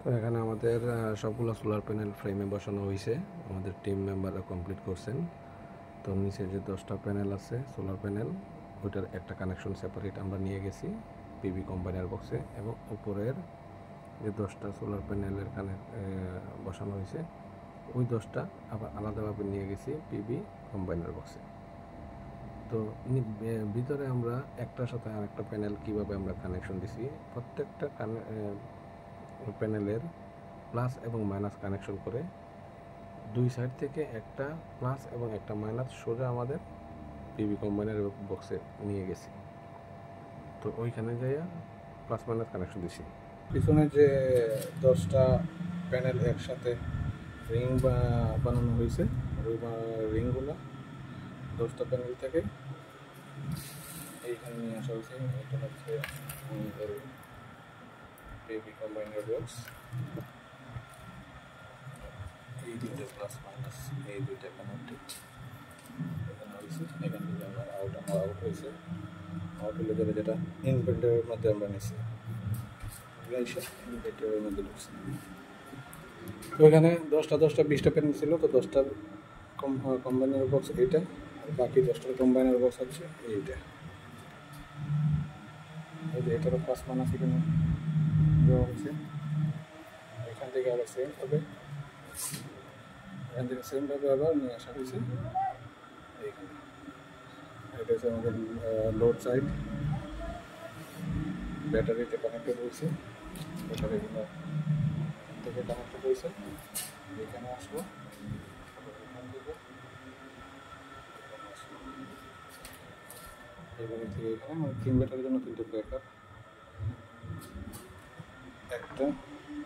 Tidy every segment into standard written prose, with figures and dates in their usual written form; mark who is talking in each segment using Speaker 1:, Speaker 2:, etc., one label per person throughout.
Speaker 1: তো এখানে আমাদের সবগুলো সোলার প্যানেল ফ্রেমে বসানো হয়েছে। আমাদের টিম মেম্বাররা কমপ্লিট করছেন। তো নিচে যে 10টা প্যানেল আছে সোলার প্যানেল, ওইটার একটা কানেকশন সেপারেট আমরা নিয়ে গেছি পিবি কম্বাইনার বক্সে, এবং উপরের যে 10টা সোলার প্যানেলের বসানো হয়েছে ওই 10টা আবার আলাদাভাবে নিয়ে গেছি পিবি কম্বাইনার বক্সে। তো ভিতরে আমরা একটার সাথে আরেকটা প্যানেল কীভাবে আমরা কানেকশন দিছি, প্রত্যেকটা প্যানেলের প্লাস এবং মাইনাস কানেকশন করে দুই সাইড থেকে একটা প্লাস এবং একটা মাইনাস সোজা আমাদের পিবি কম্বাইনার বক্সে নিয়ে গেছি। তো ওইখানে যাইয়া প্লাস মাইনাস কানেকশন দিছি। পিছনে যে 10টা প্যানেল একসাথে রিং বানানো হয়েছে, ওই রিংগুলো 10টা প্যানেল থেকে এইখানে নিয়ে আসা হয়েছে। এটা হচ্ছে আমাদের পিবি কম্বাইনার বক্স। এই দুইটা প্লাস মাইনাস, এই দুইটা কানেক্টেড এখানে হয়েছে। এখান থেকে আমার আউট হয়েছে। আউট হলে যাবে যেটা ইনভার্টারের মধ্যে আমরা নিছি, ইনভার্টারের মধ্যে ঢুকছে। তো এখানে 10টা 20টা প্যানেল ছিল। তো 10টার কম্বাইনার বক্স এইটা, আর বাকি 10টার কম্বাইনার বক্স হচ্ছে এইটা। এই যে এটারও প্লাস মাইনাস এখানে দেওয়া হয়েছে। এখান থেকে আবার সেম হবে, এখান থেকে সেমভাবে আবার নিয়ে আসা হয়েছে এইখানে। এটা হচ্ছে আমাদের লোড সাইড, ব্যাটারিতে কানেক্টেড হয়েছে। ব্যাটারিগুলো থেকে কানেক্টেড হয়েছে, এখানে আসলো, এখান থেকে এখানে থেকে এখানে মানে 3 ব্যাটারির জন্য 3টে ব্রেকার, 1টা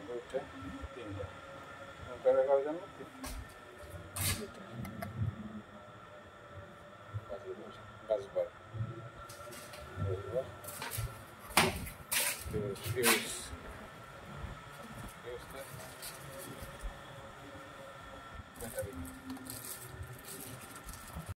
Speaker 1: 2টা 3টা ব্রেকার করার জন্য 3টা 5 বার ফিউজ ব্যাটারি।